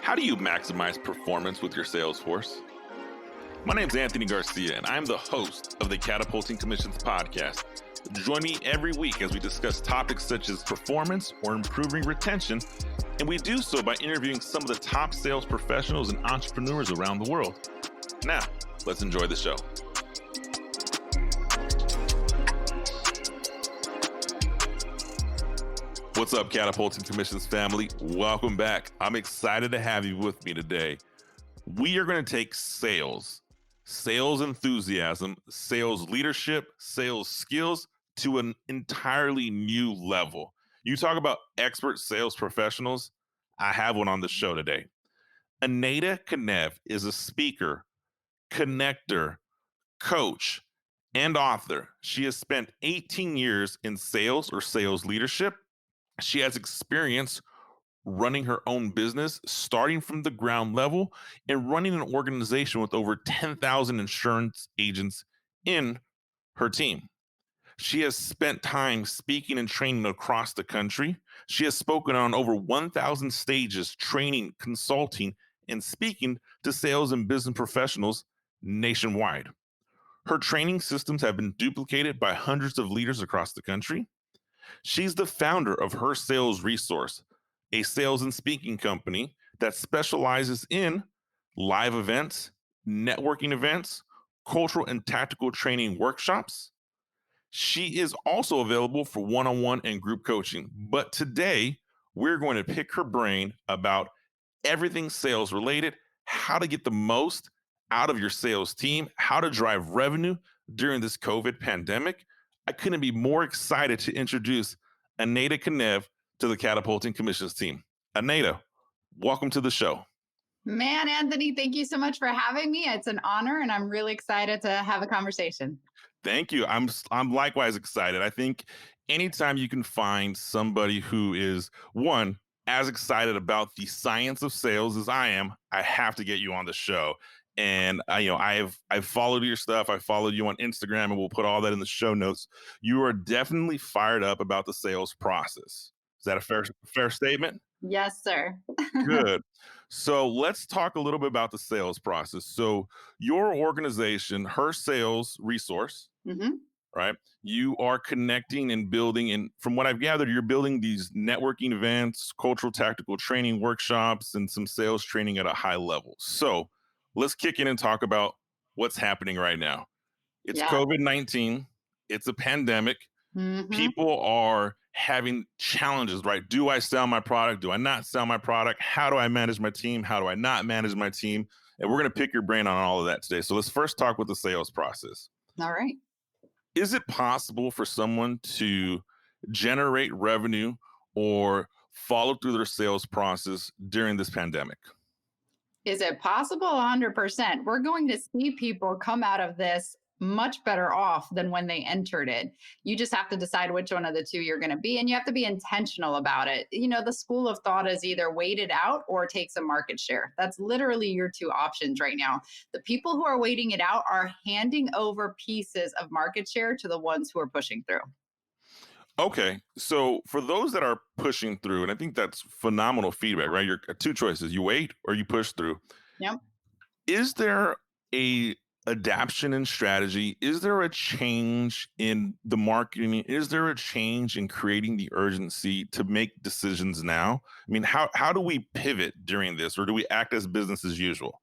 How do you maximize performance with your sales force? My name is Anthony Garcia, and I'm the host of the Catapulting Commissions podcast. Join me every week as we discuss topics such as performance or improving retention, and we do so by interviewing some of the top sales professionals and entrepreneurs around the world. Now, let's enjoy the show. What's up, Catapulting Commissions family? Welcome back. I'm excited to have you with me today. We are going to take sales enthusiasm, sales leadership, sales skills to an entirely new level. You talk about expert sales professionals. I have one on the show today. Eneida Canev is a speaker, connector, coach, and author. She has spent 18 years in sales or sales leadership. She has experience running her own business, starting from the ground level and running an organization with over 10,000 insurance agents in her team. She has spent time speaking and training across the country. She has spoken on over 1,000 stages, training, consulting, and speaking to sales and business professionals nationwide. Her training systems have been duplicated by hundreds of leaders across the country. She's the founder of HerSalesResource, a sales and speaking company that specializes in live events, networking events, cultural and tactical training workshops. She is also available for one-on-one and group coaching. But today, we're going to pick her brain about everything sales related, how to get the most out of your sales team, how to drive revenue during this COVID pandemic. I couldn't be more excited to introduce Eneida Canev to the Catapulting Commissions team. Eneida, welcome to the show. Man, Anthony, thank you so much for having me. It's an honor, and I'm really excited to have a conversation. Thank you. I'm likewise excited. I think anytime you can find somebody who is, one, as excited about the science of sales as I am, I have to get you on the show. And I've followed your stuff. I followed you on Instagram, and we'll put all that in the show notes. You are definitely fired up about the sales process. Is that a fair statement? Yes, sir. Good. So let's talk a little bit about the sales process. So your organization, HerSalesResource, right? You are connecting and building, and from what I've gathered, you're building these networking events, cultural tactical training workshops, and some sales training at a high level. So let's kick in and talk about what's happening right now. It's COVID-19. It's a pandemic. People are having challenges, right? Do I sell my product? Do I not sell my product? How do I manage my team? How do I not manage my team? And we're going to pick your brain on all of that today. So let's first talk with the sales process. All right. Is it possible for someone to generate revenue or follow through their sales process during this pandemic? Is it possible? 100%. We're going to see people come out of this much better off than when they entered it. You just have to decide which one of the two you're going to be, and you have to be intentional about it. You know, the school of thought is either wait it out or take some market share. That's literally your two options right now. The people who are waiting it out are handing over pieces of market share to the ones who are pushing through. Okay, so for those that are pushing through, and I think that's phenomenal feedback, right? You're two choices: you wait or you push through. Yep. Is there a adaptation in strategy? Is there a change in the marketing? Is there a change in creating the urgency to make decisions now? I mean, how do we pivot during this, or do we act as business as usual?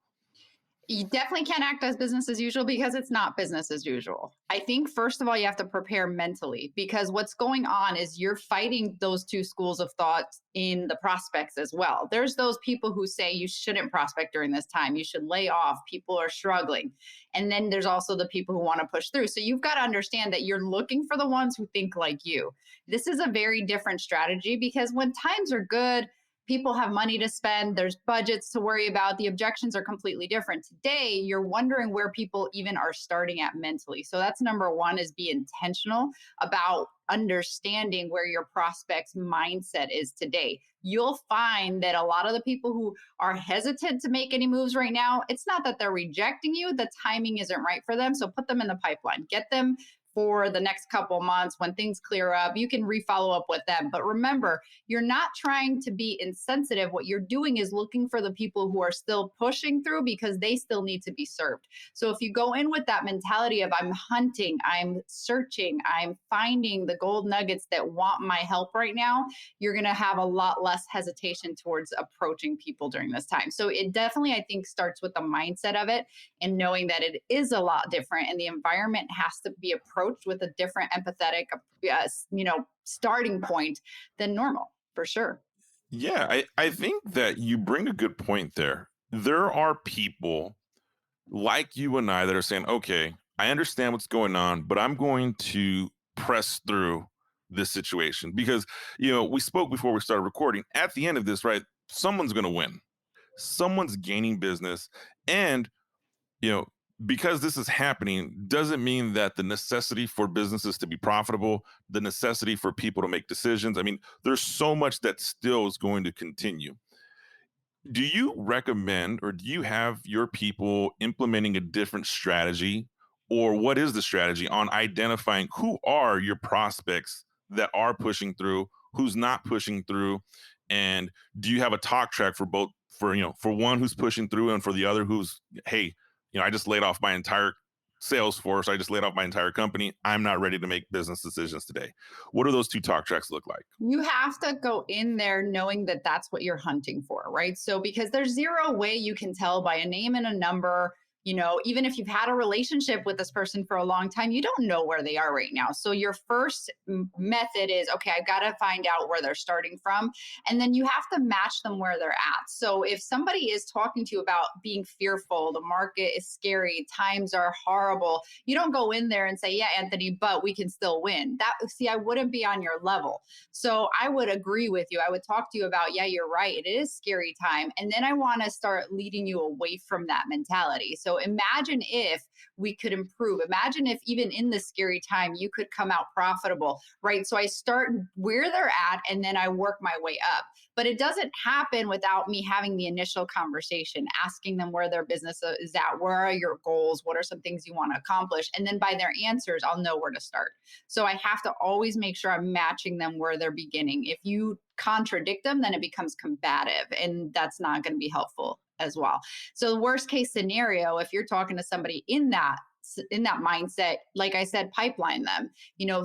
You definitely can't act as business as usual because it's not business as usual. I think, first of all, you have to prepare mentally, because what's going on is you're fighting those two schools of thought in the prospects as well. There's those people who say you shouldn't prospect during this time. You should lay off. People are struggling. And then there's also the people who want to push through. So you've got to understand that you're looking for the ones who think like you. This is a very different strategy, because when times are good, people have money to spend, there's budgets to worry about, the objections are completely different. Today, you're wondering where people even are starting at mentally. So that's number one, is be intentional about understanding where your prospect's mindset is today. You'll find that a lot of the people who are hesitant to make any moves right now, it's not that they're rejecting you, the timing isn't right for them. So put them in the pipeline, get them for the next couple months. When things clear up, you can refollow up with them. But remember, you're not trying to be insensitive. What you're doing is looking for the people who are still pushing through because they still need to be served. So if you go in with that mentality of I'm hunting, I'm searching, I'm finding the gold nuggets that want my help right now, you're going to have a lot less hesitation towards approaching people during this time. So it definitely, I think, starts with the mindset of it and knowing that it is a lot different and the environment has to be approached with a different empathetic, starting point than normal, for sure. Yeah, I think that you bring a good point there. There are people like you and I that are saying, okay, I understand what's going on, but I'm going to press through this situation because, we spoke before we started recording. At the end of this, right, someone's going to win. Someone's gaining business. And, you know, because this is happening doesn't mean that the necessity for businesses to be profitable, the necessity for people to make decisions. I mean, there's so much that still is going to continue. Do you recommend or do you have your people implementing a different strategy, or what is the strategy on identifying who are your prospects that are pushing through, who's not pushing through? And do you have a talk track for both, for one who's pushing through and for the other who's, hey, I just laid off my entire sales force, I just laid off my entire company, I'm not ready to make business decisions today? What do those two talk tracks look like? You have to go in there knowing that that's what you're hunting for, right? So, because there's zero way you can tell by a name and a number. Even if you've had a relationship with this person for a long time, you don't know where they are right now. So your first method is, okay, I've got to find out where they're starting from. And then you have to match them where they're at. So if somebody is talking to you about being fearful, the market is scary, times are horrible, you don't go in there and say, yeah, Anthony, but we can still win. I wouldn't be on your level. So I would agree with you. I would talk to you about, yeah, you're right, it is scary time. And then I want to start leading you away from that mentality. So imagine if we could improve. Imagine if even in this scary time, you could come out profitable, right? So I start where they're at and then I work my way up. But it doesn't happen without me having the initial conversation, asking them where their business is at, where are your goals, what are some things you want to accomplish? And then by their answers, I'll know where to start. So I have to always make sure I'm matching them where they're beginning. If you contradict them, then it becomes combative, and that's not going to be helpful as well. So the worst case scenario, if you're talking to somebody in that mindset, like I said, pipeline them,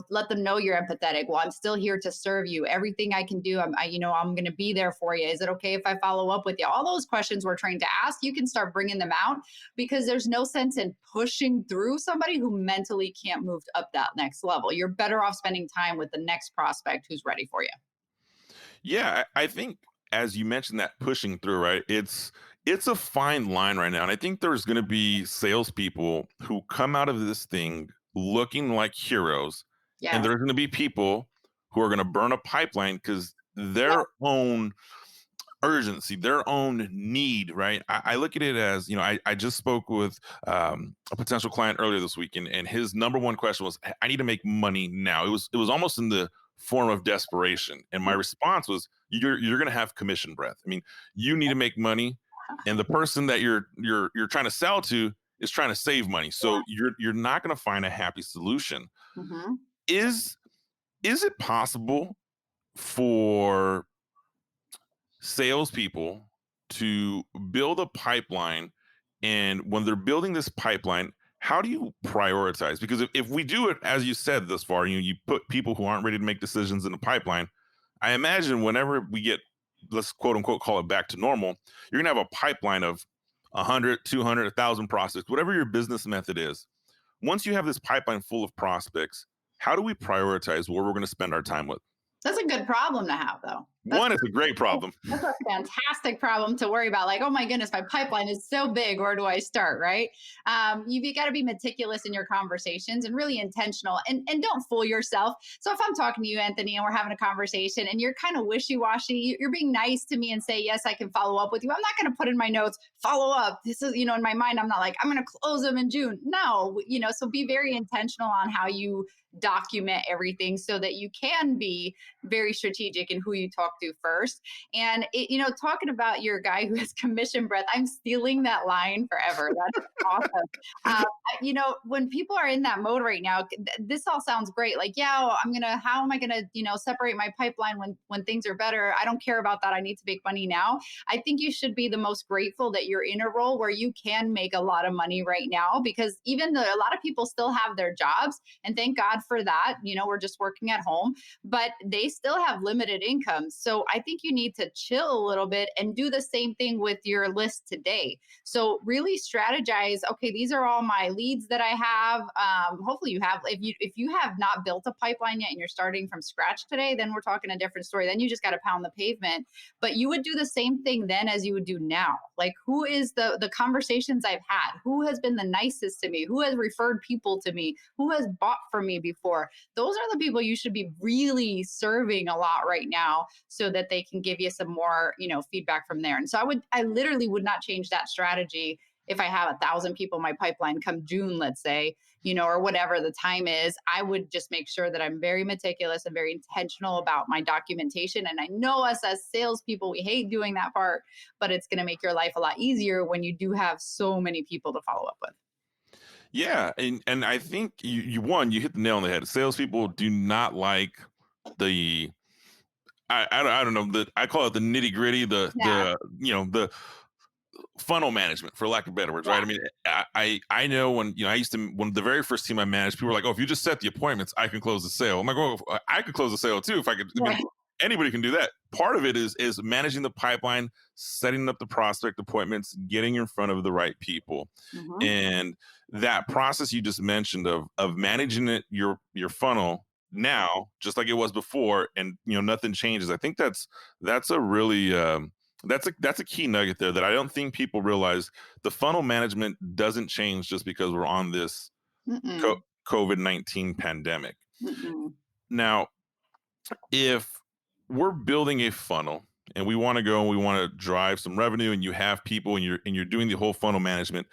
let them know you're empathetic. Well, I'm still here to serve you. Everything I can do, I'm going to be there for you. Is it okay if I follow up with you? All those questions we're trained to ask, you can start bringing them out, because there's no sense in pushing through somebody who mentally can't move up that next level. You're better off spending time with the next prospect who's ready for you. Yeah, I think as you mentioned that pushing through, right? It's a fine line right now. And I think there's going to be salespeople who come out of this thing looking like heroes. And Yes. there's going to be people who are going to burn a pipeline because their own urgency, their own need, right? I look at it as, I just spoke with a potential client earlier this week, and his number one question was, I need to make money now. It was almost in the form of desperation. And my response was, you're going to have commission breath. I mean, you need to make money, and the person that you're trying to sell to is trying to save money. So you're not going to find a happy solution. Mm-hmm. Is it possible for salespeople to build a pipeline? And when they're building this pipeline, how do you prioritize? Because if we do it, as you said thus far, you put people who aren't ready to make decisions in the pipeline, I imagine whenever we get, let's quote unquote, call it back to normal, you're going to have a pipeline of 100, 200, 1,000 prospects, whatever your business method is. Once you have this pipeline full of prospects, how do we prioritize where we're going to spend our time with? That's a good problem to have, though. One, it's a great problem. That's a fantastic problem to worry about. Like, oh my goodness, my pipeline is so big. Where do I start? Right? You got to be meticulous in your conversations and really intentional, and don't fool yourself. So if I'm talking to you, Anthony, and we're having a conversation, and you're kind of wishy-washy, you're being nice to me and say, yes, I can follow up with you. I'm not going to put in my notes, follow up. This is, in my mind, I'm not like, I'm going to close them in June. No, so be very intentional on how you document everything so that you can be very strategic in who you talk to first. And talking about your guy who has commission breath, I'm stealing that line forever. That's awesome. When people are in that mode right now, this all sounds great. Like, yeah, well, how am I gonna, separate my pipeline when things are better? I don't care about that. I need to make money now. I think you should be the most grateful that you're in a role where you can make a lot of money right now, because even though a lot of people still have their jobs, and thank God for that, we're just working at home, but they still have limited incomes. So I think you need to chill a little bit and do the same thing with your list today. So really strategize. Okay, these are all my leads that I have. Hopefully you have. If you have not built a pipeline yet and you're starting from scratch today, then we're talking a different story. Then you just got to pound the pavement. But you would do the same thing then as you would do now. Like, who is the conversations I've had? Who has been the nicest to me? Who has referred people to me? Who has bought from me before? Those are the people you should be really serving a lot right now, so that they can give you some more, feedback from there. And so I literally would not change that strategy if I have 1,000 people in my pipeline come June, let's say, or whatever the time is. I would just make sure that I'm very meticulous and very intentional about my documentation. And I know us as salespeople, we hate doing that part, but it's going to make your life a lot easier when you do have so many people to follow up with. Yeah, and I think you hit the nail on the head. Salespeople do not like the I don't know, I call it the nitty gritty, the funnel management, for lack of better words, right? I mean, I know when when the very first team I managed, people were like, "Oh, if you just set the appointments, I can close the sale." I'm like, "Oh, I could close the sale too if I could." I mean, anybody can do that. Part of it is managing the pipeline, setting up the prospect appointments, getting in front of the right people, and that process you just mentioned of managing your funnel now, just like it was before, and nothing changes. I think that's a really that's a key nugget there that I don't think people realize. The funnel management doesn't change just because we're on this COVID-19 pandemic. Now, if we're building a funnel and we want to go and we want to drive some revenue, and you have people and you're doing the whole funnel management,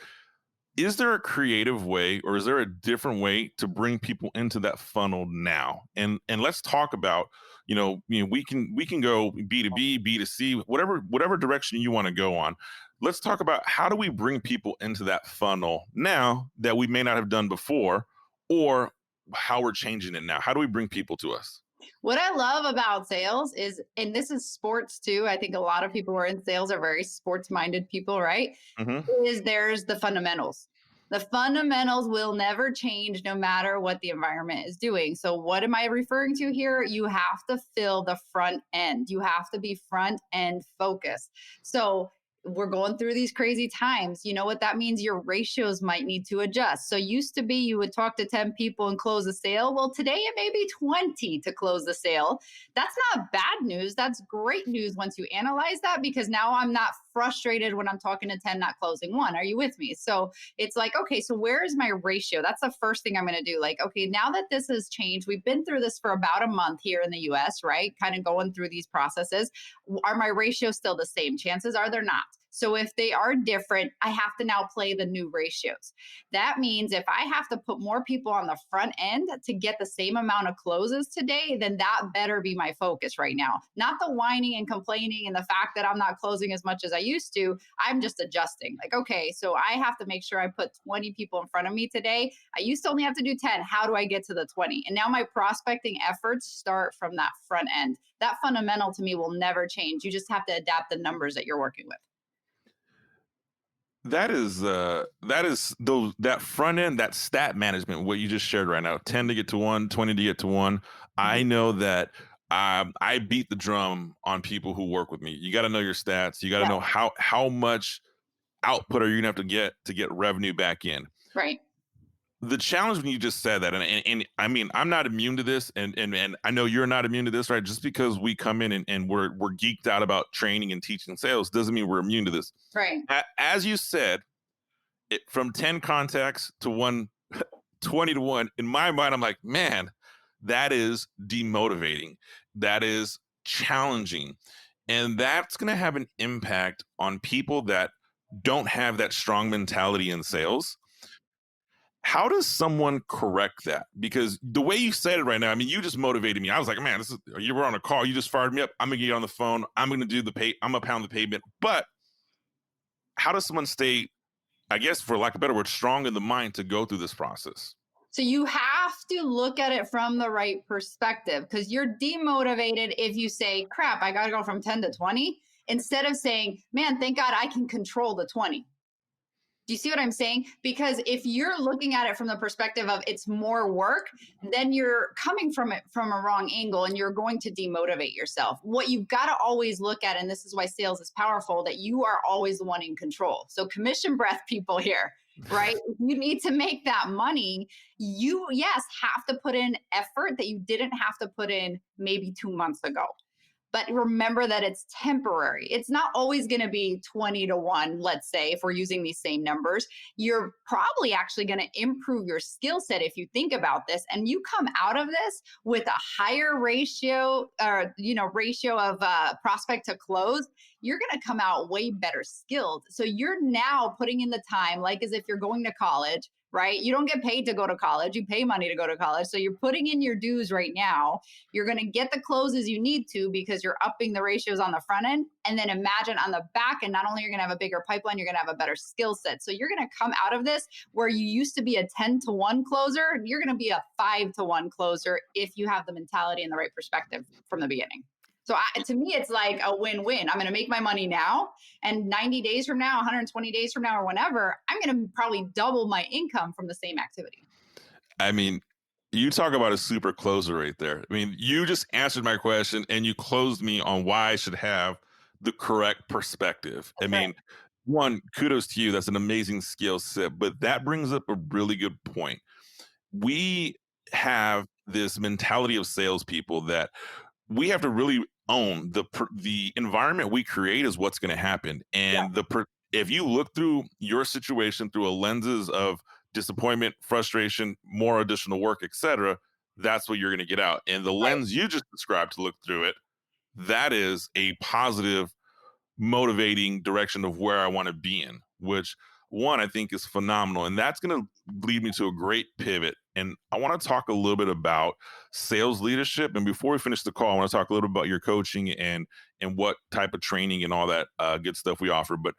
is there a creative way, or is there a different way to bring people into that funnel now? And let's talk about, we can go B2B, B2C, whatever direction you want to go on. Let's talk about, how do we bring people into that funnel now that we may not have done before, or how we're changing it now? How do we bring people to us? What I love about sales is, and this is sports too, I think a lot of people who are in sales are very sports-minded people, right? Is there's the fundamentals. The fundamentals will never change no matter what the environment is doing. So what am I referring to here? You have to fill the front end. You have to be front end focused. So we're going through these crazy times. You know what that means? Your ratios might need to adjust. So used to be you would talk to 10 people and close a sale. Well, today it may be 20 to close the sale. That's not bad news. That's great news once you analyze that, because now I'm not frustrated when I'm talking to 10 not closing one. Are you with me? So it's like, okay, so where is my ratio? That's the first thing I'm going to do. Like, okay, now that this has changed, we've been through this for about a month here in the US, right? Kind of going through these processes. Are my ratios still the same? Chances are they're not. So if they are different, I have to now play the new ratios. That means if I have to put more people on the front end to get the same amount of closes today, then that better be my focus right now. Not the whining and complaining and the fact that I'm not closing as much as I used to. I'm just adjusting. Like, okay, so I have to make sure I put 20 people in front of me today. I used to only have to do 10. How do I get to the 20? And now my prospecting efforts start from that front end. That fundamental to me will never change. You just have to adapt the numbers that you're working with. That is that front end, that stat management, what you just shared right now, 10 to get to 1, 20 to get to 1. I know that I beat the drum on people who work with me. You got to know your stats. You got to know how much output are you going to have to get revenue back in. Right. The challenge when you just said that, and I mean, I'm not immune to this, and I know you're not immune to this, right? Just because we come in and we're geeked out about training and teaching sales doesn't mean we're immune to this. Right. As you said, from 10 contacts to 20 to 1, in my mind, I'm like, man, that is demotivating. That is challenging. And that's going to have an impact on people that don't have that strong mentality in sales. How does someone correct that? Because the way you said it right now, I mean, you just motivated me. I was like, man, you were on a call. You just fired me up. I'm going to get on the phone. I'm going to do I'm going to pound the pavement. But how does someone stay I guess for lack of a better word, strong in the mind to go through this process. So you have to look at it from the right perspective, because you're demotivated if you say, crap, I got to go from 10 to 20, instead of saying, man, thank God I can control the 20. Do you see what I'm saying? Because if you're looking at it from the perspective of it's more work, then you're coming from it from a wrong angle and you're going to demotivate yourself. What you've got to always look at, and this is why sales is powerful, that you are always the one in control. So commission breath people here, right? If you need to make that money, you, yes, have to put in effort that you didn't have to put in maybe 2 months ago. But remember that it's temporary. It's not always going to be 20 to 1, let's say, if we're using these same numbers. You're probably actually going to improve your skill set if you think about this, and you come out of this with a higher ratio of prospect to close. You're going to come out way better skilled. So you're now putting in the time, like as if you're going to college, right? You don't get paid to go to college. You pay money to go to college. So you're putting in your dues right now. You're going to get the closes you need to because you're upping the ratios on the front end. And then imagine on the back end, not only you're going to have a bigger pipeline, you're going to have a better skill set. So you're going to come out of this where you used to be a 10 to 1 closer. You're going to be a 5 to 1 closer if you have the mentality and the right perspective from the beginning. So to me, it's like a win-win. I'm going to make my money now, and 90 days from now, 120 days from now, or whenever, I'm going to probably double my income from the same activity. I mean, you talk about a super closer right there. I mean, you just answered my question and you closed me on why I should have the correct perspective. That's I right. mean, one, kudos to you. That's an amazing skill set. But that brings up a really good point. We have this mentality of salespeople that we have to really own the environment we create is what's going to happen. Yeah. And if you look through your situation through a lenses of disappointment, frustration, more additional work, etc., that's what you're going to get out. And the Right. lens you just described to look through it, that is a positive, motivating direction of where I want to be in, which one I think is phenomenal. And that's going to lead me to a great pivot. And I want to talk a little bit about sales leadership. And before we finish the call, I want to talk a little bit about your coaching and what type of training and all that good stuff we offer. But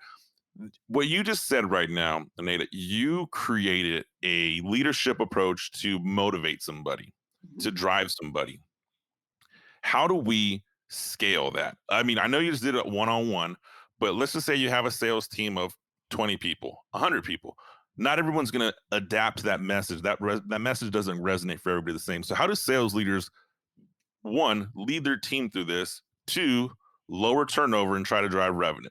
what you just said right now, Eneida, you created a leadership approach to motivate somebody, Mhm. to drive somebody. How do we scale that? I mean, I know you just did it one-on-one, but let's just say you have a sales team of 20 people, 100 people. Not everyone's going to adapt to that message. That message doesn't resonate for everybody the same. So how do sales leaders, one, lead their team through this, two, lower turnover and try to drive revenue?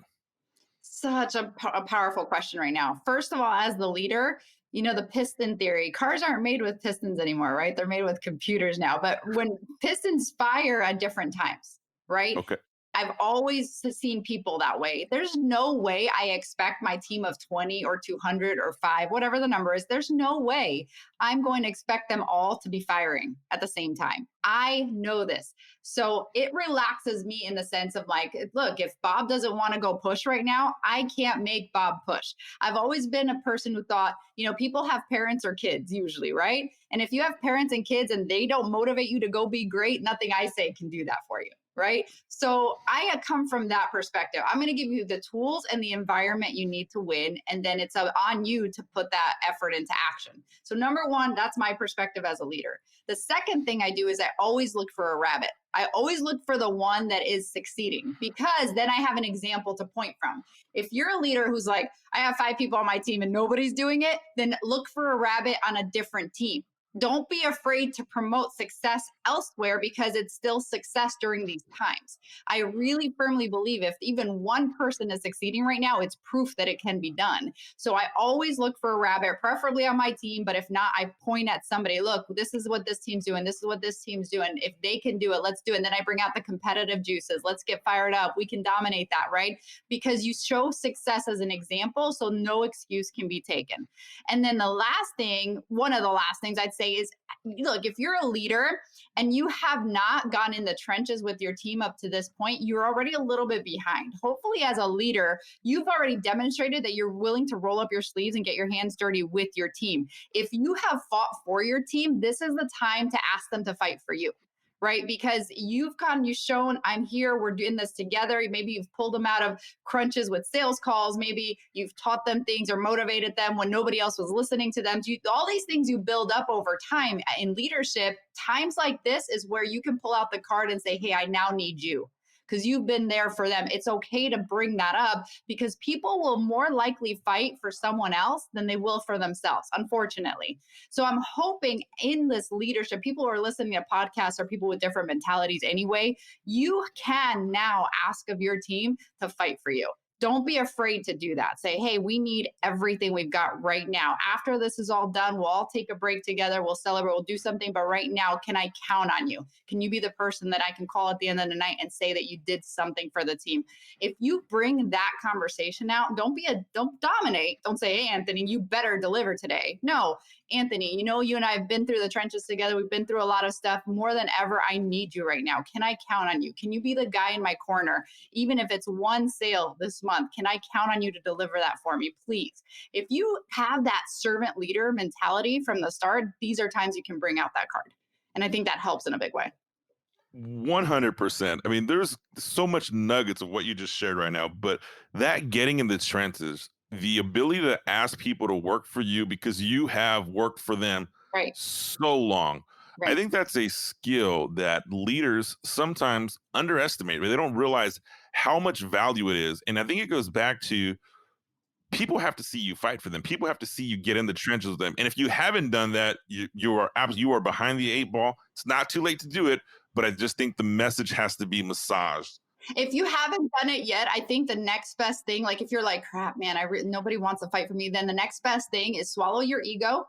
Such a powerful question right now. First of all, as the leader, the piston theory, cars aren't made with pistons anymore, right? They're made with computers now. But when pistons fire at different times, right? Okay. I've always seen people that way. There's no way I expect my team of 20 or 200 or 5, whatever the number is, there's no way I'm going to expect them all to be firing at the same time. I know this. So it relaxes me in the sense of like, look, if Bob doesn't want to go push right now, I can't make Bob push. I've always been a person who thought, people have parents or kids usually, right? And if you have parents and kids and they don't motivate you to go be great, nothing I say can do that for you. Right. So I come from that perspective. I'm going to give you the tools and the environment you need to win. And then it's on you to put that effort into action. So number one, that's my perspective as a leader. The second thing I do is I always look for a rabbit. I always look for the one that is succeeding, because then I have an example to point from. If you're a leader who's like, I have 5 people on my team and nobody's doing it, then look for a rabbit on a different team. Don't be afraid to promote success elsewhere, because it's still success during these times. I really firmly believe if even one person is succeeding right now, it's proof that it can be done. So I always look for a rabbit, preferably on my team. But if not, I point at somebody, look, this is what this team's doing. This is what this team's doing. If they can do it, let's do it. And then I bring out the competitive juices. Let's get fired up. We can dominate that, right? Because you show success as an example, so no excuse can be taken. And then the last thing, one of the last things I'd say is, look, if you're a leader and you have not gone in the trenches with your team up to this point, you're already a little bit behind. Hopefully, as a leader, you've already demonstrated that you're willing to roll up your sleeves and get your hands dirty with your team. If you have fought for your team, this is the time to ask them to fight for you. right? Because you've shown I'm here, we're doing this together. Maybe you've pulled them out of crunches with sales calls. Maybe you've taught them things or motivated them when nobody else was listening to them. All these things you build up over time in leadership. Times like this is where you can pull out the card and say, hey, I now need you, because you've been there for them. It's okay to bring that up, because people will more likely fight for someone else than they will for themselves, unfortunately. So I'm hoping in this leadership, people who are listening to podcasts or people with different mentalities anyway, you can now ask of your team to fight for you. Don't be afraid to do that. Say, hey, we need everything we've got right now. After this is all done, we'll all take a break together. We'll celebrate. We'll do something. But right now, can I count on you? Can you be the person that I can call at the end of the night and say that you did something for the team? If you bring that conversation out, don't dominate. Don't say, hey, Anthony, you better deliver today. No, Anthony, you and I have been through the trenches together. We've been through a lot of stuff. More than ever, I need you right now. Can I count on you? Can you be the guy in my corner? Even if it's one sale this month, can I count on you to deliver that for me, please? If you have that servant leader mentality from the start, these are times you can bring out that card. And I think that helps in a big way. 100%. I mean, there's so much nuggets of what you just shared right now, but that getting in the trenches, the ability to ask people to work for you because you have worked for them Right. so long. I Right. think that's a skill that leaders sometimes underestimate. They don't realize how much value it is. And I think it goes back to people have to see you fight for them. People have to see you get in the trenches with them. And if you haven't done that, you are behind the 8 ball. It's not too late to do it, but I just think the message has to be massaged. If you haven't done it yet, I think the next best thing, like if you're like, crap, man, nobody wants to fight for me, then the next best thing is swallow your ego,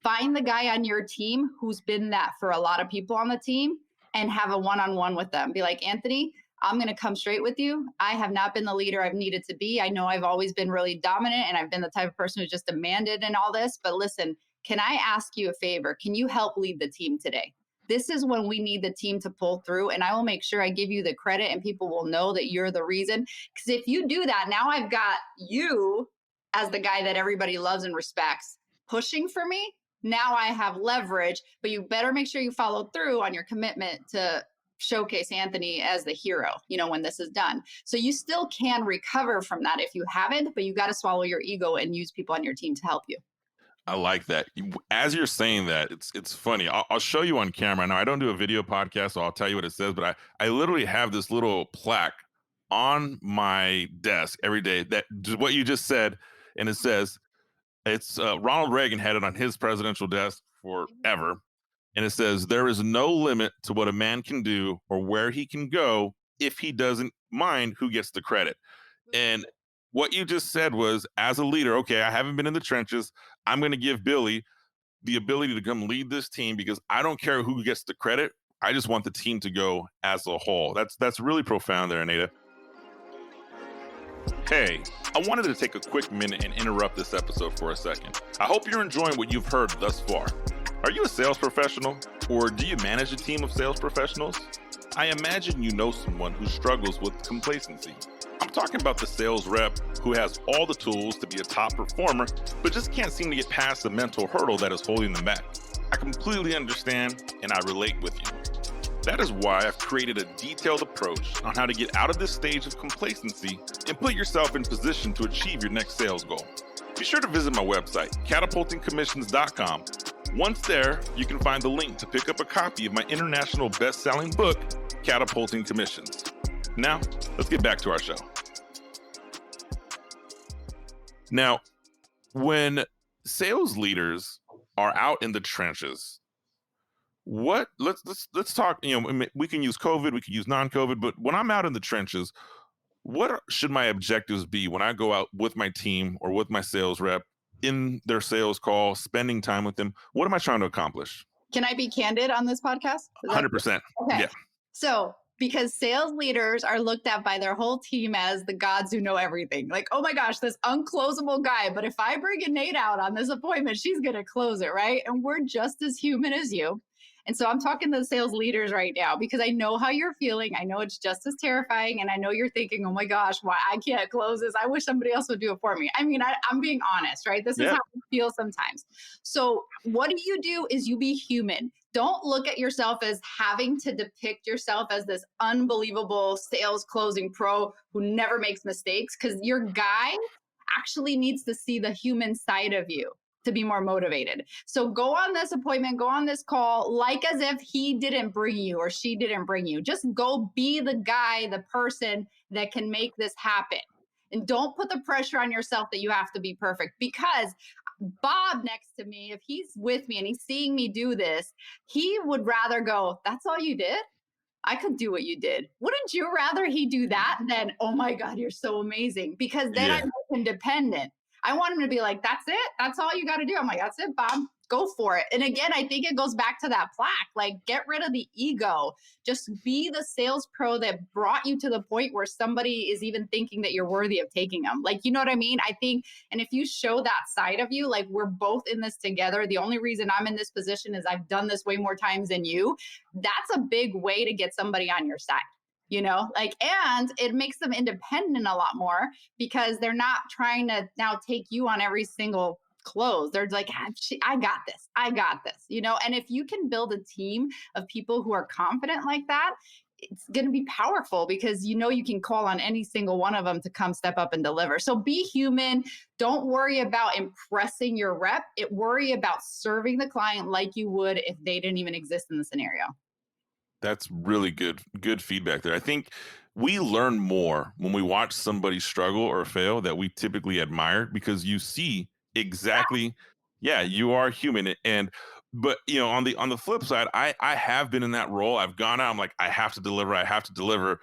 find the guy on your team who's been that for a lot of people on the team, and have a one-on-one with them. Be like, Anthony, I'm going to come straight with you. I have not been the leader I've needed to be. I know I've always been really dominant, and I've been the type of person who just demanded and all this, but listen, can I ask you a favor? Can you help lead the team today? This is when we need the team to pull through, and I will make sure I give you the credit and people will know that you're the reason. Because if you do that, now I've got you as the guy that everybody loves and respects pushing for me. Now I have leverage, but you better make sure you follow through on your commitment to showcase Anthony as the hero, when this is done. So you still can recover from that if you haven't, but you got to swallow your ego and use people on your team to help you. I like that. As you're saying that, it's funny. I'll show you on camera. Now, I don't do a video podcast, so I'll tell you what it says, but I literally have this little plaque on my desk every day that what you just said, and it says, it's Ronald Reagan had it on his presidential desk forever, and it says, there is no limit to what a man can do or where he can go if he doesn't mind who gets the credit. And what you just said was, as a leader, okay, I haven't been in the trenches. I'm going to give Billy the ability to come lead this team because I don't care who gets the credit. I just want the team to go as a whole. That's really profound there, Eneida. Hey, I wanted to take a quick minute and interrupt this episode for a second. I hope you're enjoying what you've heard thus far. Are you a sales professional, or do you manage a team of sales professionals? I imagine you know someone who struggles with complacency. I'm talking about the sales rep who has all the tools to be a top performer, but just can't seem to get past the mental hurdle that is holding them back. I completely understand, and I relate with you. That is why I've created a detailed approach on how to get out of this stage of complacency and put yourself in position to achieve your next sales goal. Be sure to visit my website, catapultingcommissions.com. Once there, you can find the link to pick up a copy of my international best-selling book, Catapulting Commissions. Now, let's get back to our show. Now, when sales leaders are out in the trenches, let's talk, we can use COVID, we can use non-COVID, but when I'm out in the trenches, what should my objectives be when I go out with my team or with my sales rep in their sales call, spending time with them? What am I trying to accomplish? Can I be candid on this podcast? 100%. Okay. Yeah. So, because sales leaders are looked at by their whole team as the gods who know everything. Like, oh my gosh, this unclosable guy. But if I bring Eneida out on this appointment, she's going to close it, right? And we're just as human as you. And so I'm talking to the sales leaders right now because I know how you're feeling. I know it's just as terrifying. And I know you're thinking, oh my gosh, why I can't close this? I wish somebody else would do it for me. I mean, I'm being honest, right? This is Yeah. how I feel sometimes. So what you do is you be human. Don't look at yourself as having to depict yourself as this unbelievable sales closing pro who never makes mistakes, because your guy actually needs to see the human side of you to be more motivated. So go on this appointment, go on this call, like as if he didn't bring you or she didn't bring you. Just go be the guy, the person that can make this happen. And don't put the pressure on yourself that you have to be perfect, because Bob next to me, if he's with me and he's seeing me do this, he would rather go, that's all you did? I could do what you did. Wouldn't you rather he do that than, oh my God, you're so amazing? Because then I Yeah. make him dependent. I want him to be like, that's it. That's all you got to do. I'm like, that's it, Bob. Go for it. And again, I think it goes back to that plaque. Like, get rid of the ego. Just be the sales pro that brought you to the point where somebody is even thinking that you're worthy of taking them. Like, you know what I mean? I think, and if you show that side of you, like, we're both in this together. The only reason I'm in this position is I've done this way more times than you. That's a big way to get somebody on your side. Like, and it makes them independent a lot more because they're not trying to now take you on every single close. They're like, I got this. I got this, and if you can build a team of people who are confident like that, it's going to be powerful because you can call on any single one of them to come step up and deliver. So be human. Don't worry about impressing your rep. Worry about serving the client like you would if they didn't even exist in the scenario. That's really good feedback there. I think we learn more when we watch somebody struggle or fail that we typically admire, because you see exactly, yeah, you are human. But on the flip side, I have been in that role. I've gone out, I'm like, I have to deliver, I have to deliver.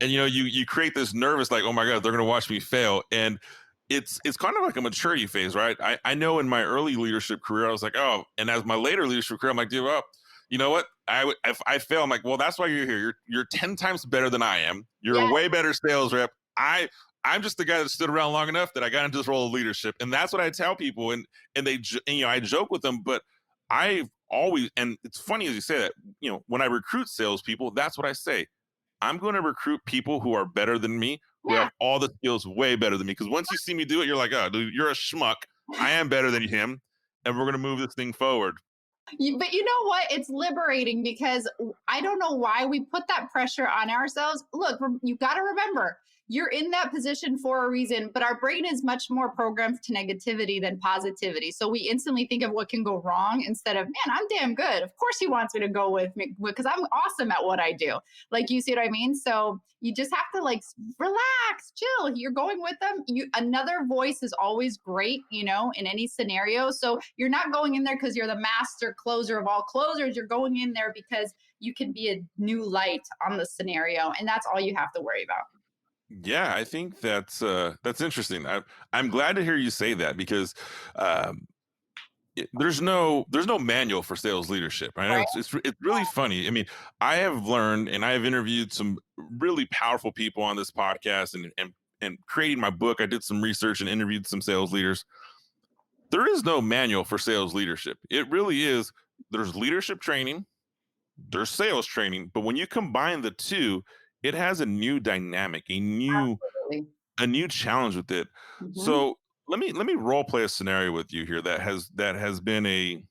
And you create this nervous, like, oh my God, they're gonna watch me fail. And it's kind of like a maturity phase, right? I know in my early leadership career, I was like, oh, and as my later leadership career, I'm like, dude, well, you know what? If I fail, I'm like, well, that's why you're here. You're 10 times better than I am. You're a way better sales rep. I'm just the guy that stood around long enough that I got into this role of leadership. And that's what I tell people. And I joke with them, but I've always, and it's funny as you say that, when I recruit salespeople, that's what I say. I'm going to recruit people who are better than me, who have all the skills way better than me. Because once you see me do it, you're like, oh, dude, you're a schmuck. I am better than him. And we're going to move this thing forward. But you know what? It's liberating because I don't know why we put that pressure on ourselves. Look, you got to remember, you're in that position for a reason, but our brain is much more programmed to negativity than positivity. So we instantly think of what can go wrong instead of, man, I'm damn good. Of course he wants me to go with me because I'm awesome at what I do. Like, you see what I mean? So you just have to relax, chill. You're going with them. Another voice is always great, in any scenario. So you're not going in there because you're the master closer of all closers. You're going in there because you can be a new light on the scenario. And that's all you have to worry about. Yeah, I think that's interesting. I'm glad to hear you say that, because there's no manual for sales leadership. I know Right. it's really funny. I mean, I have learned, and I have interviewed some really powerful people on this podcast, and creating my book, I did some research and interviewed some sales leaders. There is no manual for sales leadership. It really is. There's leadership training, there's sales training, but when you combine the two, it has a new dynamic, Absolutely. a new challenge with it. Mhm. So let me role play a scenario with you here that has been a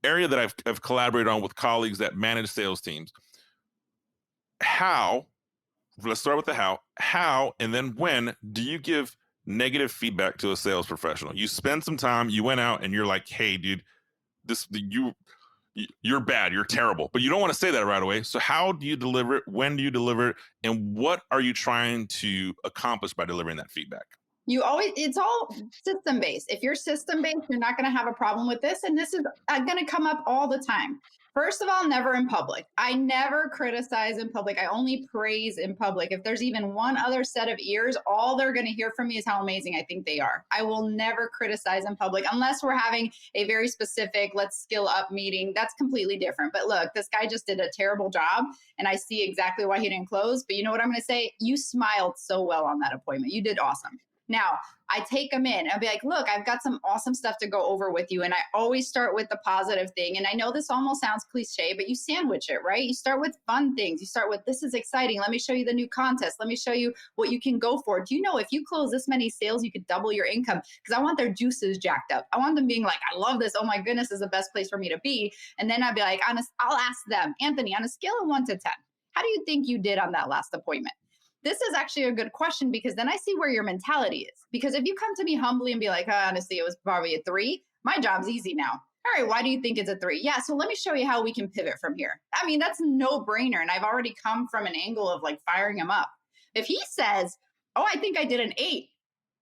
area that I've collaborated on with colleagues that manage sales teams. How, let's start with the how, and then when do you give negative feedback to a sales professional? You spend some time, you went out and you're like, hey, dude, you're bad, you're terrible, but you don't want to say that right away. So how do you deliver it? When do you deliver it? And what are you trying to accomplish by delivering that feedback? It's all system based. If you're system based, you're not going to have a problem with this. And this is going to come up all the time. First of all, never in public. I never criticize in public. I only praise in public. If there's even one other set of ears, all they're going to hear from me is how amazing I think they are. I will never criticize in public unless we're having a very specific, let's skill up meeting. That's completely different. But look, this guy just did a terrible job and I see exactly why he didn't close. But you know what I'm going to say? You smiled so well on that appointment. You did awesome. Now, I take them in. I'll be like, look, I've got some awesome stuff to go over with you. And I always start with the positive thing. And I know this almost sounds cliche, but you sandwich it, right? You start with fun things. You start with, this is exciting. Let me show you the new contest. Let me show you what you can go for. Do you know if you close this many sales, you could double your income? Because I want their juices jacked up. I want them being like, I love this. Oh my goodness, this is the best place for me to be. And then I'd be like, I'll ask them, Anthony, on a scale of 1 to 10, how do you think you did on that last appointment? This is actually a good question because then I see where your mentality is. Because if you come to me humbly and be like, oh, honestly, it was probably a 3, my job's easy now. All right, why do you think it's a 3? Yeah, so let me show you how we can pivot from here. I mean, that's no brainer. And I've already come from an angle of like firing him up. If he says, oh, I think I did an 8,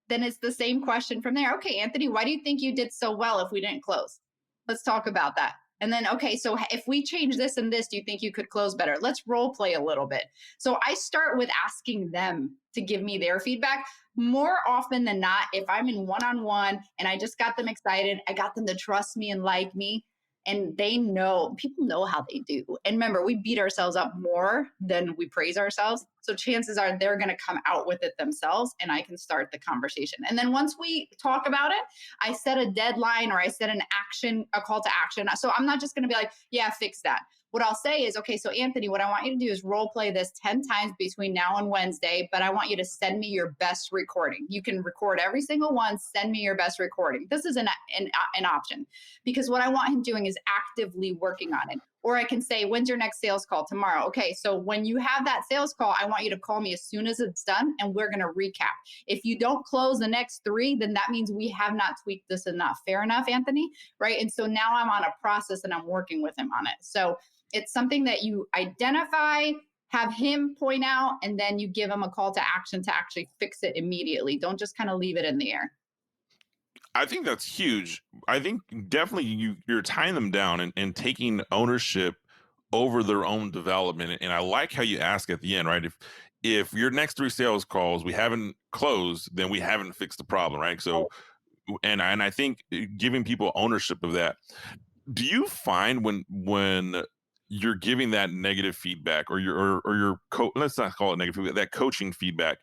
then it's the same question from there. Okay, Anthony, why do you think you did so well if we didn't close? Let's talk about that. And then, okay, so if we change this and this, do you think you could close better? Let's role play a little bit. So I start with asking them to give me their feedback. More often than not, if I'm in one-on-one and I just got them excited, I got them to trust me and like me, and they know, people know how they do. And remember, we beat ourselves up more than we praise ourselves. So chances are they're going to come out with it themselves and I can start the conversation. And then once we talk about it, I set a deadline or I set an action, a call to action. So I'm not just going to be like, yeah, fix that. What I'll say is, okay, so Anthony, what I want you to do is role play this 10 times between now and Wednesday, but I want you to send me your best recording. You can record every single one, send me your best recording. This is an option because what I want him doing is actively working on it. Or I can say, when's your next sales call? Tomorrow. Okay, so when you have that sales call, I want you to call me as soon as it's done and we're going to recap. If you don't close the next 3, then that means we have not tweaked this enough. Fair enough, Anthony? Right? And so now I'm on a process and I'm working with him on it. So it's something that you identify, have him point out, and then you give him a call to action to actually fix it immediately. Don't just kind of leave it in the air. I think that's huge. I think definitely you're tying them down and taking ownership over their own development. And I like how you ask at the end, right? If your next 3 sales calls we haven't closed, then we haven't fixed the problem, right? So, and I think giving people ownership of that. Do you find when you're giving that negative feedback or your let's not call it negative feedback, that coaching feedback,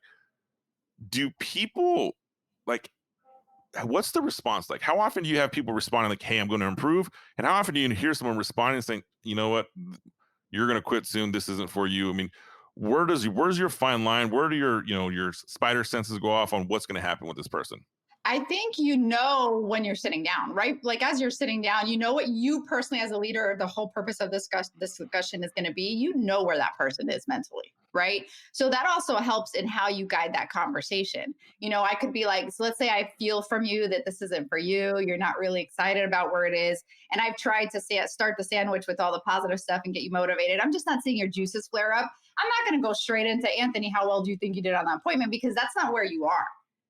do people like, what's the response like? How often do you have people responding like, hey, I'm going to improve? And how often do you hear someone responding and saying, you know what, you're going to quit soon, this isn't for you? I mean, where's your fine line? Where do your spider senses go off on what's going to happen with this person? I think you know when you're sitting down, right? Like as you're sitting down, you know what you personally as a leader, the whole purpose of this discussion is going to be, you know where that person is mentally, right? So that also helps in how you guide that conversation. You know, I could be like, so let's say I feel from you that this isn't for you. You're not really excited about where it is. And I've tried to start the sandwich with all the positive stuff and get you motivated. I'm just not seeing your juices flare up. I'm not going to go straight into, Anthony, how well do you think you did on that appointment? Because that's not where you are.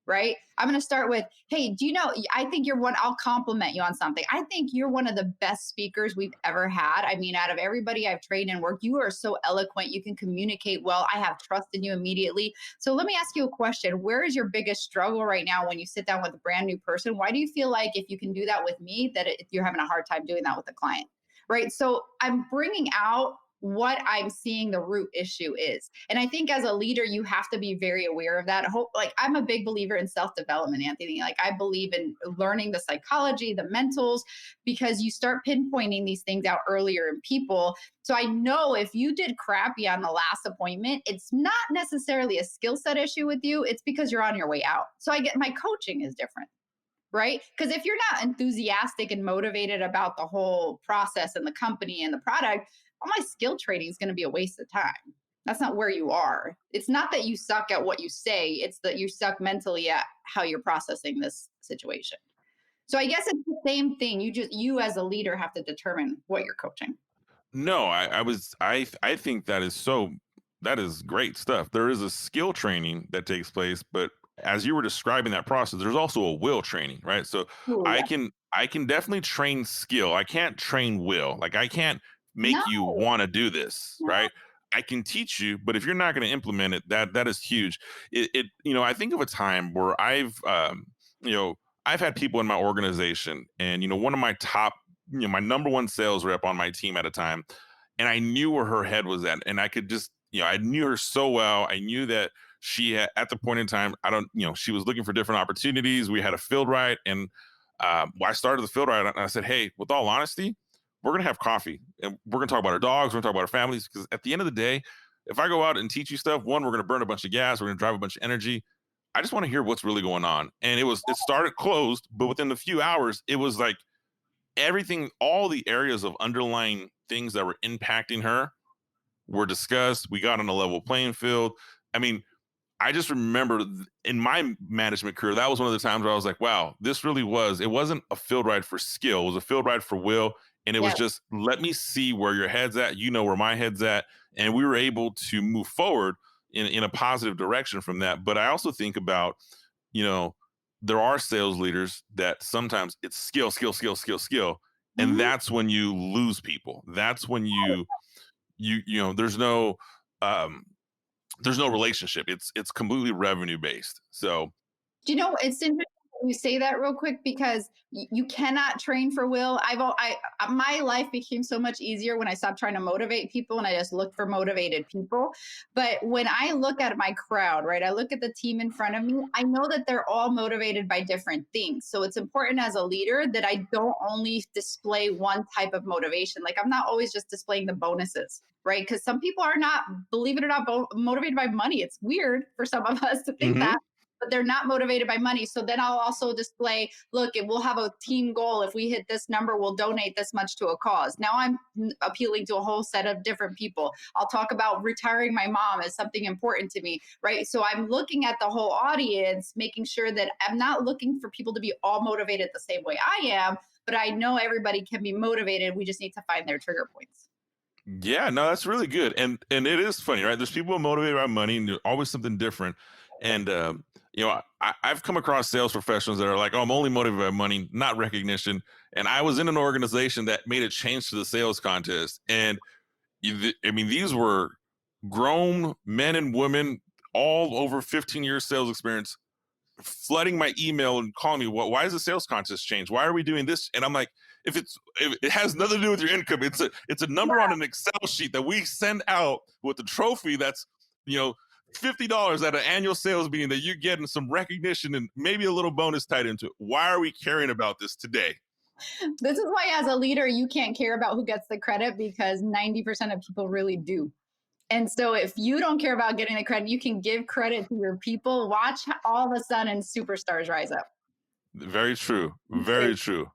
Right? I'm going to start with, hey, do you know, I think I'll compliment you on something. I think you're one of the best speakers we've ever had. I mean, out of everybody I've trained and worked, you are so eloquent. You can communicate well. I have trust in you immediately. So let me ask you a question. Where is your biggest struggle right now when you sit down with a brand new person? Why do you feel like if you can do that with me, that you're having a hard time doing that with a client? Right? So I'm bringing out what I'm seeing the root issue is. And I think as a leader, you have to be very aware of that. Like I'm a big believer in self-development, Anthony. Like I believe in learning the psychology, the mentals, because you start pinpointing these things out earlier in people. So I know if you did crappy on the last appointment, it's not necessarily a skill set issue with you. It's because you're on your way out. So my coaching is different. Right? Because if you're not enthusiastic and motivated about the whole process and the company and the product, all my skill training is going to be a waste of time. That's not where you are. It's not that you suck at what you say. It's that you suck mentally at how you're processing this situation. So I guess it's the same thing. You as a leader have to determine what you're coaching. No, I think that is great stuff. There is a skill training that takes place, but as you were describing that process, there's also a will training, right? So Ooh, yeah. I can definitely train skill. I can't train will. Like I can't make you No. want to do this, No. right? I can teach you, but if you're not going to implement it, that is huge. I think of a time where I've had people in my organization, and one of my top, my number one sales rep on my team at a time, and I knew where her head was at, and I could just, I knew her so well. I knew that she had, at the point in time, I don't, she was looking for different opportunities. We had a field ride, and I started the field ride, and I said, hey, with all honesty, we're going to have coffee, and we're going to talk about our dogs. We're going to talk about our families. Because at the end of the day, if I go out and teach you stuff, one, we're going to burn a bunch of gas. We're going to drive a bunch of energy. I just want to hear what's really going on. And it started closed, but within a few hours, it was like everything, all the areas of underlying things that were impacting her were discussed. We got on a level playing field. I mean, I just remember in my management career, that was one of the times where I was like, wow, this really was, it wasn't a field ride for skill. It was a field ride for will. And it was Yeah. just, let me see where your head's at. You know where my head's at. And we were able to move forward in a positive direction from that. But I also think about, there are sales leaders that sometimes it's skill, skill, skill, skill, skill. And Mhm. that's when you lose people. That's when um, there's no relationship. It's completely revenue based. So Do you know, it's interesting that you say that real quick because you cannot train for will. My life became so much easier when I stopped trying to motivate people and I just looked for motivated people. But when I look at my crowd, right, I look at the team in front of me, I know that they're all motivated by different things. So it's important as a leader that I don't only display one type of motivation. Like I'm not always just displaying the bonuses, right? Because some people are not, believe it or not, motivated by money. It's weird for some of us to think mhm. that, but they're not motivated by money. So then I'll also display, look, we'll have a team goal. If we hit this number, we'll donate this much to a cause. Now I'm appealing to a whole set of different people. I'll talk about retiring my mom as something important to me, right? So I'm looking at the whole audience, making sure that I'm not looking for people to be all motivated the same way I am, but I know everybody can be motivated. We just need to find their trigger points. Yeah, no, that's really good. And it is funny, right? There's people motivated by money, and there's always something different. And I've come across sales professionals that are like, "Oh, I'm only motivated by money, not recognition." And I was in an organization that made a change to the sales contest, and I mean, these were grown men and women, all over 15 years sales experience, flooding my email and calling me, why is the sales contest changed? Why are we doing this? And I'm like, if it has nothing to do with your income, it's a number on an Excel sheet that we send out with the trophy that's, you know, $50 at an annual sales meeting that you get, and some recognition and maybe a little bonus tied into it. Why are we caring about this today? This is why, as a leader, you can't care about who gets the credit because 90% of people really do. And so, if you don't care about getting the credit, you can give credit to your people. Watch all of a sudden superstars rise up. Very true. Very true.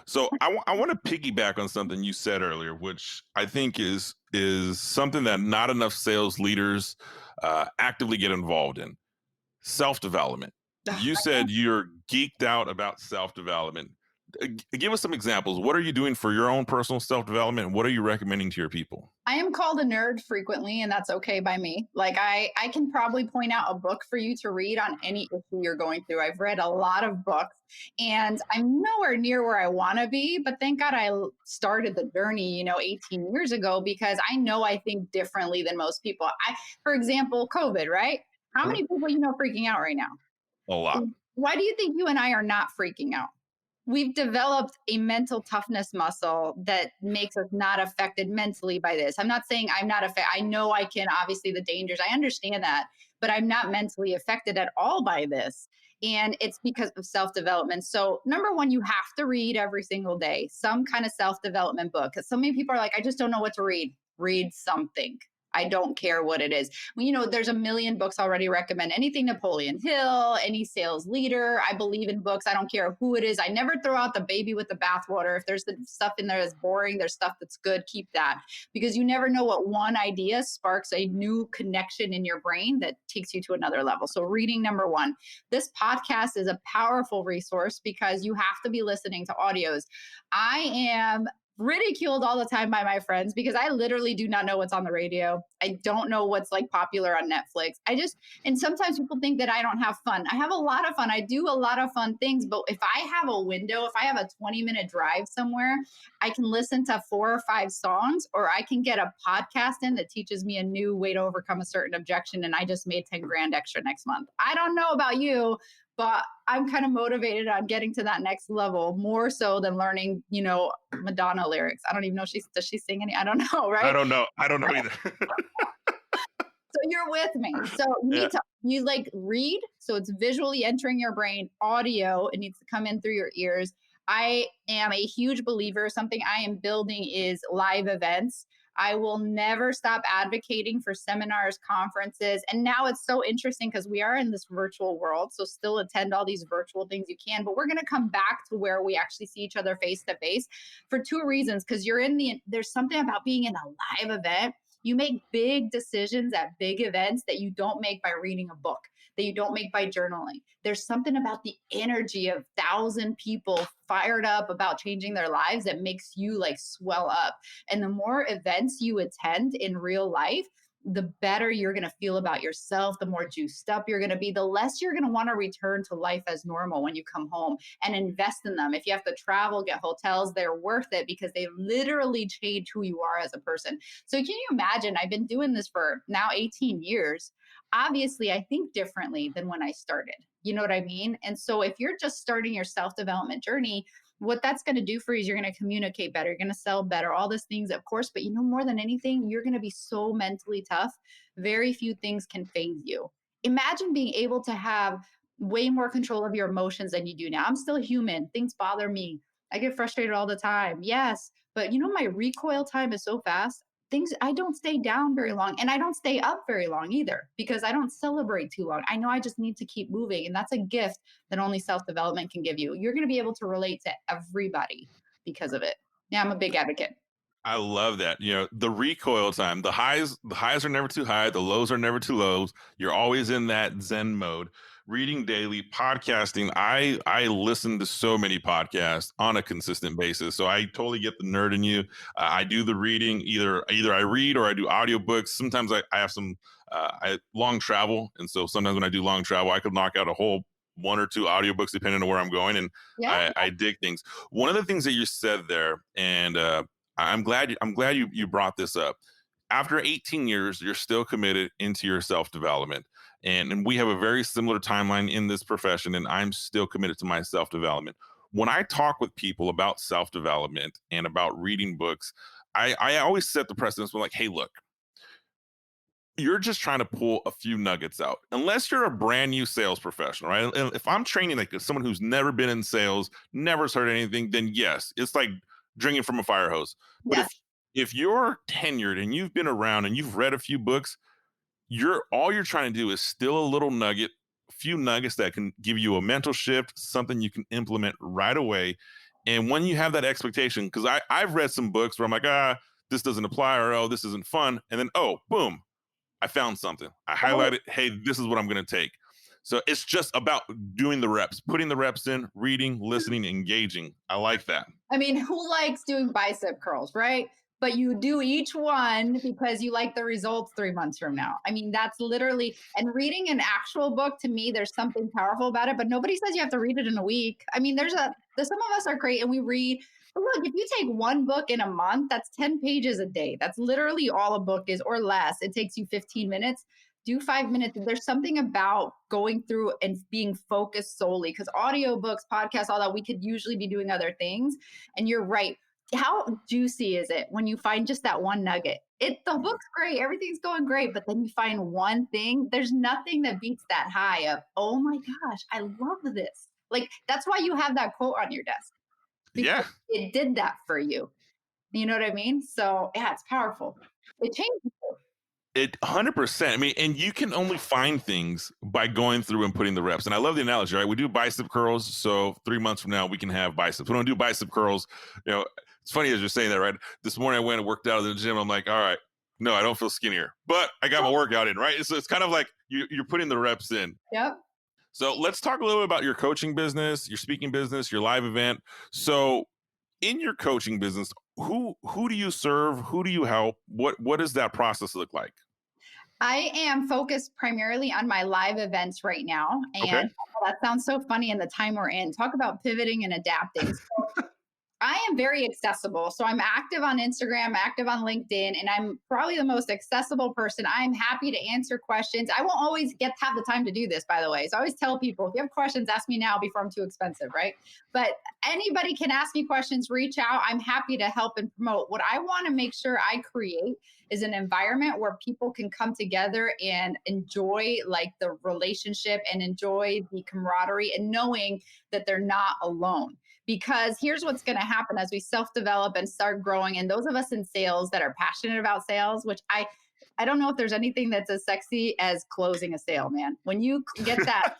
So I want to piggyback on something you said earlier, which I think is something that not enough sales leaders actively get involved in: self development. You said you're geeked out about self development. Give us some examples. What are you doing for your own personal self development? What are you recommending to your people? I am called a nerd frequently, and that's okay by me. Like I can probably point out a book for you to read on any issue you're going through. I've read a lot of books, and I'm nowhere near where I want to be. But thank God I started the journey, 18 years ago, because I know I think differently than most people. For example, COVID, right? How many people freaking out right now? A lot. Why do you think you and I are not freaking out? We've developed a mental toughness muscle that makes us not affected mentally by this. I'm not saying I'm not affected. I know I can, obviously, the dangers. I understand that, but I'm not mentally affected at all by this. And it's because of self development. So, number one, you have to read every single day some kind of self development book. Because so many people are like, I just don't know what to read. Read something. I don't care what it is. Well, there's a million books already recommend anything Napoleon Hill, any sales leader. I believe in books. I don't care who it is. I never throw out the baby with the bathwater. If there's stuff in there that's boring, there's stuff that's good, keep that. Because you never know what one idea sparks a new connection in your brain that takes you to another level. So reading, number one. This podcast is a powerful resource because you have to be listening to audios. I am ridiculed all the time by my friends because I literally do not know what's on the radio. I don't know what's like popular on Netflix. And sometimes people think that I don't have fun. I have a lot of fun. I do a lot of fun things, but if I have a window, if I have a 20-minute drive somewhere, I can listen to 4 or 5 songs, or I can get a podcast in that teaches me a new way to overcome a certain objection. And I just made 10 grand extra next month. I don't know about you, but I'm kind of motivated on getting to that next level more so than learning, Madonna lyrics. I don't even know does she sing any? I don't know, I right? don't know. I don't know either. So you're with me. So you Yeah. need to You like read, so it's visually entering your brain, audio, it needs to come in through your ears. I am a huge believer. Something I am building is live events. I will never stop advocating for seminars, conferences. And now it's so interesting because we are in this virtual world. So still attend all these virtual things you can, but we're going to come back to where we actually see each other face to face for two reasons. Because there's something about being in a live event. You make big decisions at big events that you don't make by reading a book, that you don't make by journaling. There's something about the energy of 1,000 people fired up about changing their lives that makes you like swell up. And the more events you attend in real life, the better you're going to feel about yourself, the more juiced up you're going to be, the less you're going to want to return to life as normal when you come home, and invest in them. If you have to travel, get hotels, they're worth it because they literally change who you are as a person. So can you imagine? I've been doing this for now 18 years. Obviously, I think differently than when I started. You know what I mean? And so if you're just starting your self-development journey, what that's going to do for you is you're going to communicate better, you're going to sell better, all these things, of course. But more than anything, you're going to be so mentally tough. Very few things can phase you. Imagine being able to have way more control of your emotions than you do now. I'm still human. Things bother me. I get frustrated all the time. Yes. But my recoil time is so fast. I don't stay down very long, and I don't stay up very long either because I don't celebrate too long. I know I just need to keep moving. And that's a gift that only self-development can give you. You're going to be able to relate to everybody because of it. Yeah, I'm a big advocate. I love that. The recoil time, the highs are never too high, the lows are never too lows. You're always in that Zen mode. Reading daily, podcasting. I listen to so many podcasts on a consistent basis. So I totally get the nerd in you. I do the reading, either I read or I do audiobooks. Sometimes I have some I long travel. And so sometimes when I do long travel, I could knock out a whole one or two audiobooks depending on where I'm going. And Yeah. I dig things. One of the things that you said there, and I'm glad you brought this up. After 18 years, you're still committed into your self-development. And we have a very similar timeline in this profession, and I'm still committed to my self-development. When I talk with people about self-development and about reading books, I always set the precedence with like, hey, look, you're just trying to pull a few nuggets out. Unless you're a brand new sales professional, right? And if I'm training like someone who's never been in sales, never heard anything, then yes, it's like drinking from a fire hose. But Yes. if you're tenured and you've been around and you've read a few books, you're trying to do is still a little nugget, a few nuggets that can give you a mental shift, something you can implement right away. And when you have that expectation, because I've read some books where I'm like, this doesn't apply, or oh, this isn't fun. And then, oh, boom, I found something. I Oh, highlighted, hey, this is what I'm going to take. So it's just about doing the reps, putting the reps in, reading, listening, engaging. I like that. I mean, who likes doing bicep curls, right? But you do each one because you like the results 3 months from now. I mean, that's literally, and reading an actual book, to me, there's something powerful about it, but nobody says you have to read it in a week. I mean, some of us are great and we read, but look, if you take one book in a month, that's 10 pages a day. That's literally all a book is, or less. It takes you 15 minutes. Do 5 minutes. There's something about going through and being focused solely, because audiobooks, podcasts, all that, we could usually be doing other things. And you're right. How juicy is it when you find just that one nugget? The book's great, everything's going great, but then you find one thing. There's nothing that beats that high of, oh my gosh, I love this. Like, that's why you have that quote on your desk, Yeah, because it did that for you. You know what I mean? So yeah, it's powerful. It changed. it 100%. I mean, and you can only find things by going through and putting the reps. And I love the analogy, right? We do bicep curls. So 3 months from now, we can have biceps. We don't do bicep curls. It's funny as you're saying that, right? This morning I went and worked out at the gym. I'm like, all right, no, I don't feel skinnier, but I got my workout in, right? So it's kind of like you're putting the reps in. Yep. So let's talk a little bit about your coaching business, your speaking business, your live event. So in your coaching business, who do you serve? Who do you help? What does that process look like? I am focused primarily on my live events right now. Okay. And that sounds so funny in the time we're in. Talk about pivoting and adapting. I am very accessible. So I'm active on Instagram, active on LinkedIn, and I'm probably the most accessible person. I'm happy to answer questions. I won't always have the time to do this, by the way. So I always tell people, if you have questions, ask me now before I'm too expensive, right? But anybody can ask me questions, reach out. I'm happy to help and promote. What I want to make sure I create is an environment where people can come together and enjoy like the relationship and enjoy the camaraderie and knowing that they're not alone. Because here's what's going to happen as we self-develop and start growing, and those of us in sales that are passionate about sales, which I don't know if there's anything that's as sexy as closing a sale, man. When you get that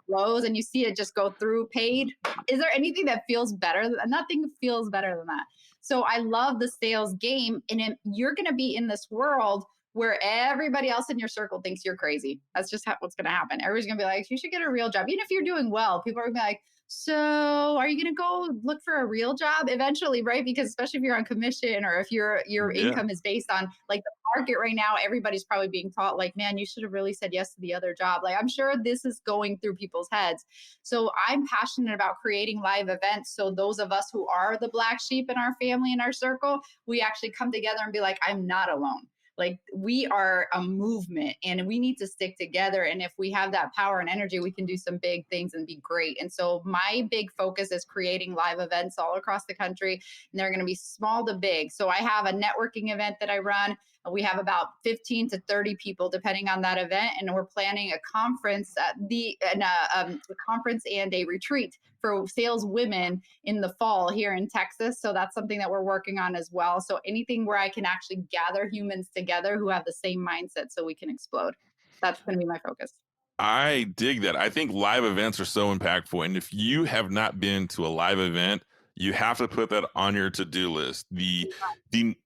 close and you see it just go through paid, is there anything that feels better? Nothing feels better than that. So I love the sales game, and you're going to be in this world where everybody else in your circle thinks you're crazy. That's just what's going to happen. Everybody's going to be like, you should get a real job. Even if you're doing well, people are going to be like, so are you going to go look for a real job eventually, right? Because especially if you're on commission or if your Yeah. income is based on like the market right now, everybody's probably being taught like, man, you should have really said yes to the other job. Like I'm sure this is going through people's heads. So I'm passionate about creating live events. So those of us who are the black sheep in our family, in our circle, we actually come together and be like, I'm not alone. Like we are a movement and we need to stick together. And if we have that power and energy, we can do some big things and be great. And so my big focus is creating live events all across the country. And they're going to be small to big. So I have a networking event that I run. We have about 15 to 30 people depending on that event. And we're planning a conference a conference and a retreat for sales women in the fall here in Texas. So that's something that we're working on as well. So anything where I can actually gather humans together who have the same mindset so we can explode. That's going to be my focus. I dig that. I think live events are so impactful. And if you have not been to a live event, you have to put that on your to-do list. The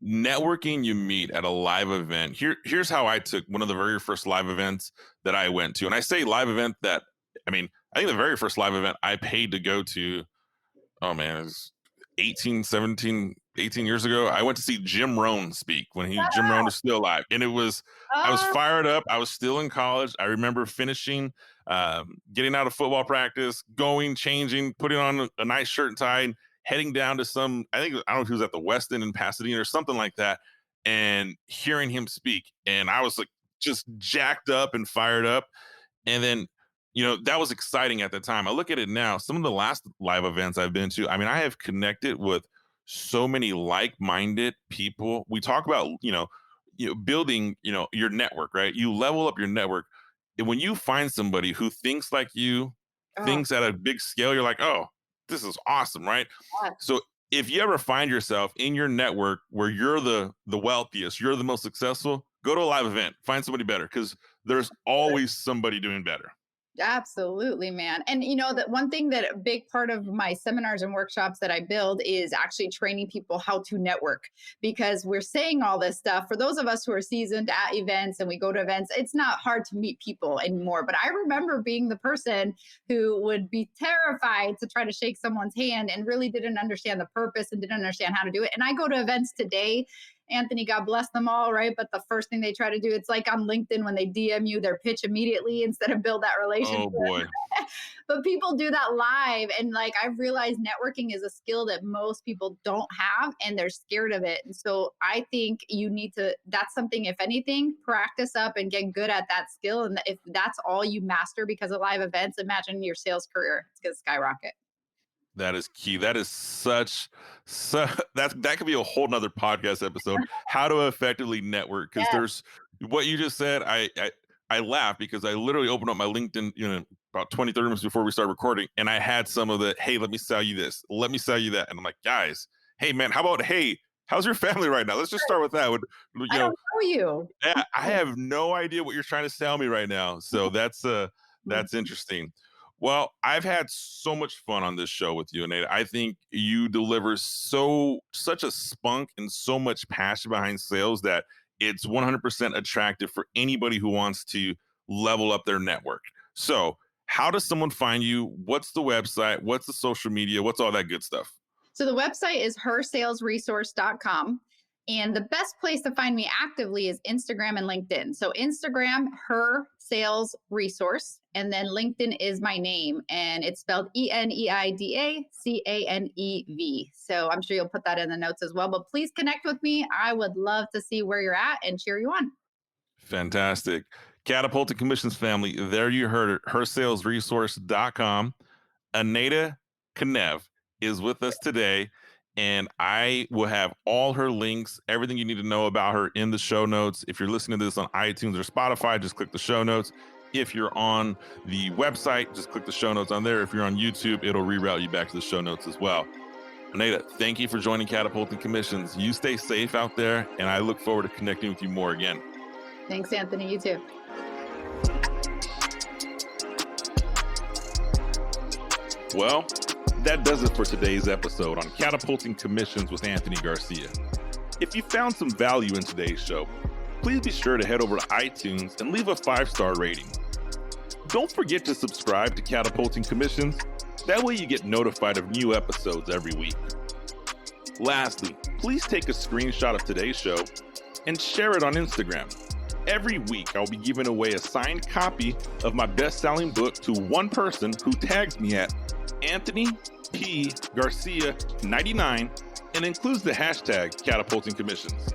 networking you meet at a live event. Here's how I took one of the very first live events that I went to. And I say live event I think the very first live event I paid to go to, oh man, it was 18 years ago. I went to see Jim Rohn speak when Jim Rohn was still alive. And I was fired up. I was still in college. I remember finishing, getting out of football practice, going, changing, putting on a nice shirt and tie, and heading down to I don't know if he was at the West End in Pasadena or something like that, and hearing him speak. And I was like just jacked up and fired up. And then, that was exciting at the time. I look at it now, some of the last live events I've been to, I have connected with so many like-minded people. We talk about, building, your network, right? You level up your network. And when you find somebody who thinks like you, thinks at a big scale, you're like, oh, this is awesome, right? So if you ever find yourself in your network where you're the wealthiest, you're the most successful, go to a live event, find somebody better, because there's always somebody doing better. Absolutely, man. And that one thing that a big part of my seminars and workshops that I build is actually training people how to network, because we're saying all this stuff. For those of us who are seasoned at events and we go to events, it's not hard to meet people anymore. But I remember being the person who would be terrified to try to shake someone's hand and really didn't understand the purpose and didn't understand how to do it. And I go to events today, Anthony, God bless them all, right? But the first thing they try to do, it's like on LinkedIn when they DM you their pitch immediately instead of build that relationship. Oh boy. But people do that live. And like I've realized networking is a skill that most people don't have and they're scared of it. And so I think that's something, if anything, practice up and get good at that skill. And if that's all you master because of live events, imagine your sales career. It's going to skyrocket. That is key. That is that could be a whole nother podcast episode. How to effectively network, because there's what you just said. I laugh because I literally opened up my LinkedIn, about 20, 30 minutes before we started recording, and I had some of the, hey, let me sell you this, let me sell you that, and I'm like, guys, hey man, how about, hey, how's your family right now? Let's just start with that. I don't know you. Yeah, I have no idea what you're trying to sell me right now. So that's interesting. Well, I've had so much fun on this show with you, Eneida. I think you deliver such a spunk and so much passion behind sales that it's 100% attractive for anybody who wants to level up their network. So how does someone find you? What's the website? What's the social media? What's all that good stuff? So the website is HerSalesResource.com. And the best place to find me actively is Instagram and LinkedIn. So Instagram, HerSalesResource, and then LinkedIn is my name, and it's spelled EneidaCanev. So I'm sure you'll put that in the notes as well. But please connect with me. I would love to see where you're at and cheer you on. Fantastic. Catapulting Commissions family, there you heard it, HerSalesResource.com. Eneida Canev is with us today, and I will have all her links, everything you need to know about her in the show notes. If you're listening to this on iTunes or Spotify, just click the show notes. If you're on the website, just click the show notes on there. If you're on YouTube, it'll reroute you back to the show notes as well. Eneida, thank you for joining Catapulting Commissions. You stay safe out there, and I look forward to connecting with you more again. Thanks, Anthony. You too. Well, that does it for today's episode on Catapulting Commissions with Anthony Garcia. If you found some value in today's show, please be sure to head over to iTunes and leave a 5-star rating. Don't forget to subscribe to Catapulting Commissions. That way you get notified of new episodes every week. Lastly, please take a screenshot of today's show and share it on Instagram. Every week, I'll be giving away a signed copy of my best-selling book to one person who tags me at Anthony P. Garcia 99 and includes the hashtag Catapulting Commissions.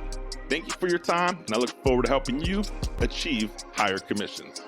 Thank you for your time, and I look forward to helping you achieve higher commissions.